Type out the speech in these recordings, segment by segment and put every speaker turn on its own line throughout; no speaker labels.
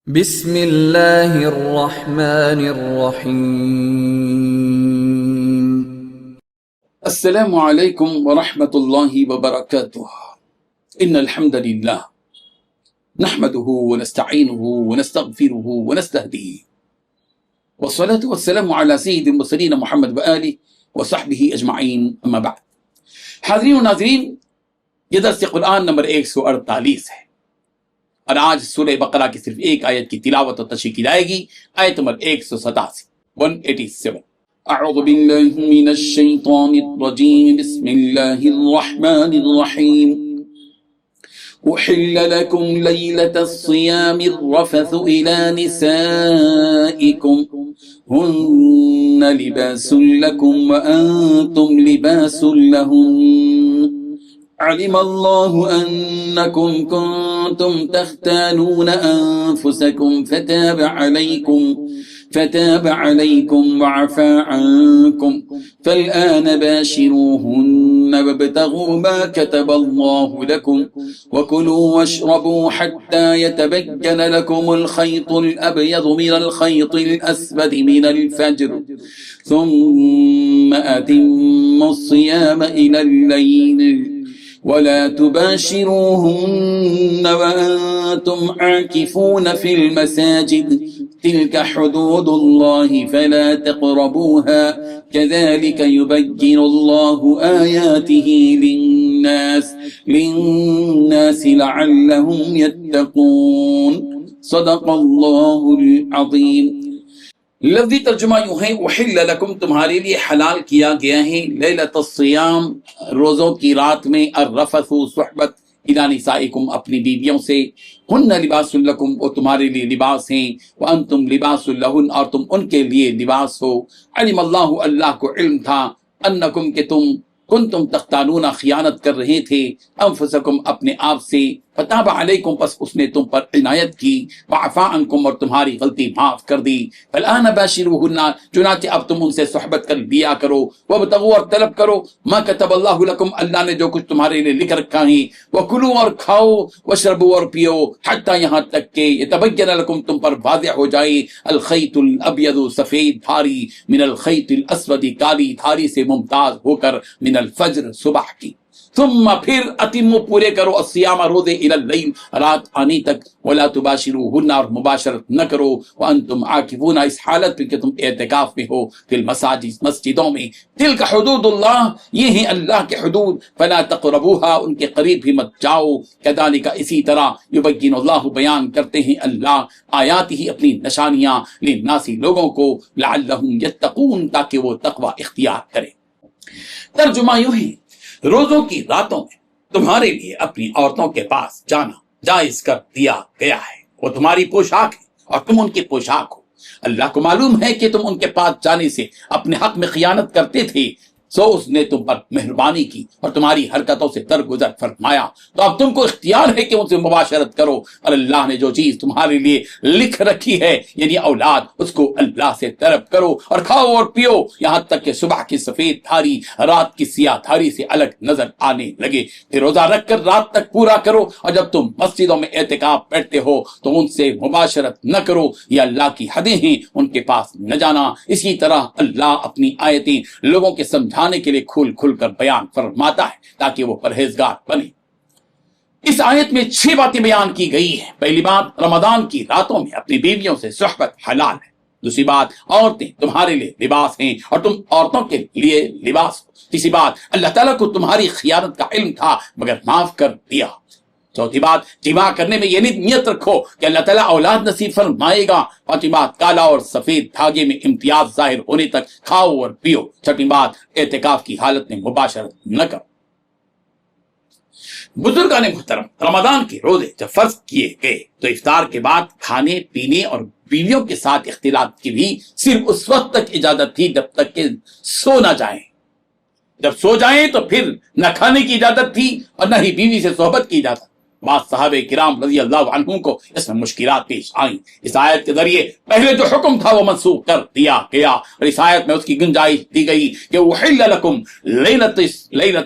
بسم اللہ الرحمن الرحیم۔
السلام علیکم ورحمۃ اللہ وبرکاتہ۔ ان الحمد للہ نحمده ونستعینه ونستغفره ونستهدیه والصلاة والسلام على سید المرسلین محمد وآلہ وصحبہ اجمعین، اما بعد۔ حاضرین و ناظرین، یہ درس قرآن نمبر 148 ہے اور آج سورہ بقرہ کی صرف ایک آیت کی تلاوت و تشریح کی جائے گی، آیت نمبر 187۔ اعوذ باللہ من الشیطان الرجیم، بسم اللہ الرحمن الرحیم۔ احل لکم لیلۃ الصیام الرفث الی نسائکم ہن لباس لکم وانتم لباس لہن، علم اللہ انکم کنتم تختانون انفسکم فتاب علیکم وعفا عنکم فالآن باشروہن وابتغوا ما كتب اللہ لکم وکلوا واشربوا حتی یتبین لکم الخیط الابیض من الخیط الاسود من الفجر ثم اتموا الصیام الى اللیل ولا تباشروهن وأنتم عاكفون في المساجد تلك حدود الله فلا تقربوها كذلك يبين الله آياته للناس لعلهم يتقون۔ صدق اللہ العظیم۔ لفظی ترجمہ یوں ہے، احل لکم، تمہارے لیے حلال کیا گیا ہے، لیلۃ الصیام، روزوں کی رات میں، الرفث، صحبت، الی نسائکم، اپنی بیویوں سے، ہن لباس لکم، وہ تمہارے لیے لباس ہیں، وانتم لباس لہن، اور تم ان کے لیے لباس ہو، علم اللہ، اللہ کو علم تھا، انکم، کہ تم کنتم تختانون، خیانت کر رہے تھے، انفسکم، اپنے آپ سے، فتاب علیکم، پس اس نے تم پر عنایت کی، وعفا عنکم، اور تمہاری غلطی معاف کر دی، فالآن باشروہن، چنانچہ اب تم ان سے صحبت کر لیا کرو، وابتغوا، اور طلب کرو، ما کتب اللہ لکم، اللہ نے جو کچھ تمہارے لیے لکھ رکھا ہے، وکلوا، اور کھاؤ، واشربوا، اور پیو، حتی، یہاں تک کہ یتبین لکم، تم پر واضح ہو جائے، الخیط الابیض، سفید دھاری، من الخیط الاسود، کالی دھاری سے ممتاز ہو کر، من الفجر، صبح کی، ثم، پھر، اتموا، پورے کرو، الصیام، روزے، الی اللیل، رات آنے تک، ولا تباشروہن، اور مباشرت نہ کرو، وانتم عاکفون، اس حالت میں کہ تم اعتکاف میں ہو، فی المساجد، مسجدوں میں، تلک حدود اللہ، یہ ہیں اللہ کے حدود، فلا تقربوها، ان کے قریب بھی مت جاؤ، کذالک، اسی طرح، یبین اللہ، بیان کرتے ہیں اللہ، آیاتہ، اپنی نشانیاں، للناس، لوگوں کو، لعلہم یتقون، تاکہ وہ تقوی اختیار کریں۔ ترجمہ یوں ہے، روزوں کی راتوں میں تمہارے لیے اپنی عورتوں کے پاس جانا جائز کر دیا گیا ہے، وہ تمہاری پوشاک ہے اور تم ان کی پوشاک ہو۔ اللہ کو معلوم ہے کہ تم ان کے پاس جانے سے اپنے حق میں خیانت کرتے تھے، سو اس نے تم پر مہربانی کی اور تمہاری حرکتوں سے درگزر فرمایا، تو اب تم کو اختیار ہے کہ ان سے مباشرت کرو، اور اللہ نے جو چیز تمہارے لیے لکھ رکھی ہے، یعنی اولاد، اس کو اللہ سے طلب کرو، اور کھاؤ اور پیو، یہاں تک کہ صبح کی سفید دھاری رات کی سیاہ دھاری سے الگ نظر آنے لگے، پھر روزہ رکھ کر رات تک پورا کرو، اور جب تم مسجدوں میں اعتکاف بیٹھتے ہو تو ان سے مباشرت نہ کرو، یہ اللہ کی حدیں ہیں، ان کے پاس نہ جانا۔ اسی طرح اللہ اپنی آیتیں لوگوں کے سمجھانے کے لیے کھول کھول کر بیان فرماتا ہے تاکہ وہ پرہیزگار بنے۔ اس آیت میں 6 باتیں بیان کی گئی ہیں۔ پہلی بات، رمضان کی راتوں میں اپنی بیویوں سے صحبت حلال ہے۔ دوسری بات، عورتیں تمہارے لیے لباس ہیں اور تم عورتوں کے لیے لباس ہو۔ تیسری بات، اللہ تعالیٰ کو تمہاری خیانت کا علم تھا مگر معاف کر دیا۔ چوتھی بات، جماع کرنے میں یہ نیت رکھو کہ اللہ تعالیٰ اولاد نصیب فرمائے گا۔ پانچویں بات، کالا اور سفید دھاگے میں امتیاز ظاہر ہونے تک کھاؤ اور پیو۔ چھٹی بات، اعتکاف کی حالت میں مباشرت نہ کرو۔ بزرگان محترم، رمضان کے روزے جب فرض کیے گئے تو افطار کے بعد کھانے پینے اور بیویوں کے ساتھ اختلاط کی بھی صرف اس وقت تک اجازت تھی جب تک کہ سو نہ جائیں۔ جب سو جائیں تو پھر نہ کھانے کی اجازت تھی اور نہ ہی بیوی سے صحبت کی اجازت۔ بعض صحابہ کرام رضی اللہ عنہم کو اس میں مشکلات پیش آئیں. اس آیت کے ذریعے پہلے جو حکم تھا وہ منسوخ کر دیا گیا اور اس آیت میں اس کی گنجائش دی گئی کہ احل لکم لیلۃ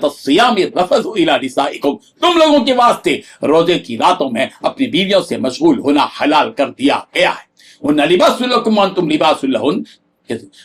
الصیام الرفث الی نسائکم، تم لوگوں کے واسطے روزے کی راتوں میں اپنی بیویوں سے مشغول ہونا حلال کر دیا گیا ہے. ہن لباس لکم وانتم لباس لہن،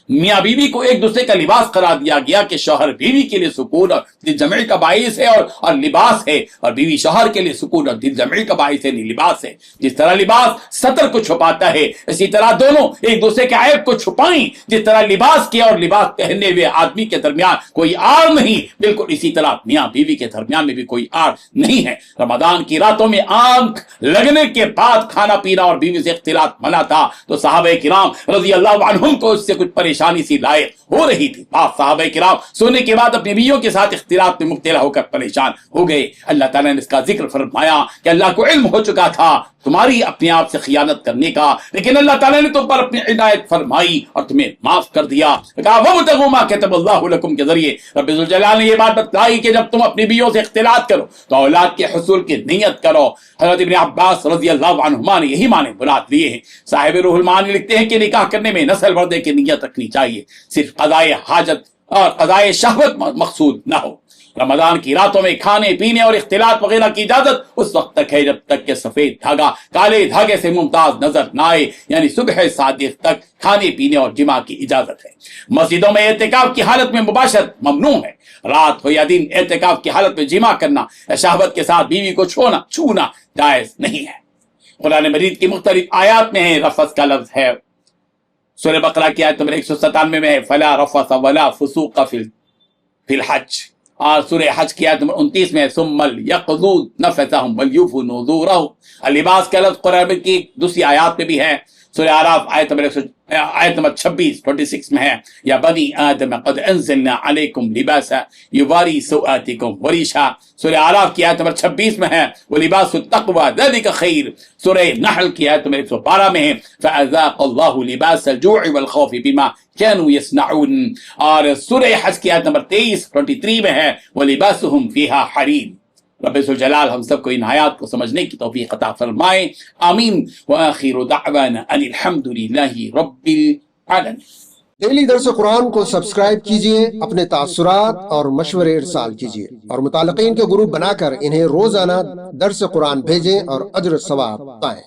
میاں بیوی کو ایک دوسرے کا لباس قرار دیا گیا کہ شوہر بیوی کے لیے سکون اور دل جمعی کا باعث ہے اور لباس ہے، اور بیوی شوہر کے لیے سکون اور دل جمعی کا باعث ہے، لباس ہے. جس طرح لباس ستر کو چھپاتا ہے، اسی طرح دونوں ایک دوسرے کے عیب کو چھپائیں. جس طرح لباس کے اور لباس پہننے ہوئے آدمی کے درمیان کوئی آڑ نہیں، بالکل اسی طرح میاں بیوی کے درمیان میں بھی کوئی آڑ نہیں ہے. رمضان کی راتوں میں آنکھ لگنے کے بعد کھانا پینا اور بیوی سے اختلاط منع تھا، تو صحابہ کرام رضی اللہ عنہم کو اس سے کچھ پریشانی سی لاحق ہو رہی تھی. بعض صحابہ کرام سونے کے بعد اپنی بیویوں کے ساتھ اختلاط میں مبتلا ہو کر پریشان ہو گئے. اللہ تعالیٰ نے اس کا ذکر فرمایا کہ اللہ کو علم ہو چکا تھا تمہاری اپنے آپ سے خیانت کرنے کا، لیکن اللہ تعالیٰ نے تم پر اپنی عنایت فرمائی اور تمہیں معاف کر دیا. کہا وَابْتَغُوا مَا كَتَبَ اللَّهُ لَكُمْ کے ذریعے رب ذوالجلال نے یہ بات بتلائی کہ جب تم اپنی بیویوں سے اختلاط کرو تو اولاد کے حصول کی نیت کرو. حضرت ابن عباس رضی اللہ عنہما نے یہی معنی مراد لیے ہیں. صاحب روح المعانی لکھتے ہیں کہ نکاح کرنے میں نسل بردے کی نیت رکھنی چاہیے، صرف قضائے حاجت اور قضائے شہوت مقصود نہ ہو. رمضان کی راتوں میں کھانے پینے اور اختلاط وغیرہ کی اجازت اس وقت تک ہے جب تک کہ سفید دھاگا کالے دھاگے سے ممتاز نظر نہ آئے، یعنی صبح صادق تک کھانے پینے اور جماع کی اجازت ہے. مسجدوں میں اعتکاف کی حالت میں مباشرت ممنوع ہے. رات ہو یا دن اعتکاف کی حالت میں جماع کرنا یا شہوت کے ساتھ بیوی کو چھونا جائز نہیں ہے. قرآن مجید کی مختلف آیات میں رفث کا لفظ ہے. سورہ بقرہ کی آیت نمبر 197 میں فلا رفث ولا فسوق فی الحج، اور سورہ حج کی آیت نمبر 29 میں ثم لیقضوا نفثهم وليوفوا نذورهم. اللباس کا لفظ قرآن کی دوسری آیات میں بھی ہے. سورہ اعراف آیت نمبر 26 میں ہے یا بنی آدم قد انزلنا علیکم لباسا یواری سوآتکم وریشا. سورہ اعراف کی آیت نمبر 26 میں ہے ولباس التقوی ذلک خیر. سورہ نحل کی آیت نمبر 112 میں ہے فاذاق اللہ لباس الجوع والخوف بما كانوا يصنعون. اور سورہ حج کی آیت نمبر 23 میں ہے ولباسهم فیہا حریر. رب ذوالجلال ہم سب کو ان آیات کو سمجھنے کی توفیق عطا فرمائے. آمین. وآخر دعوانا ان الحمد للہ رب العالمین.
ڈیلی درس قرآن کو سبسکرائب کیجئے، اپنے تاثرات اور مشورے ارسال کیجئے اور متعلقین کے گروپ بنا کر انہیں روزانہ درس قرآن بھیجیں اور اجر ثواب پائیں.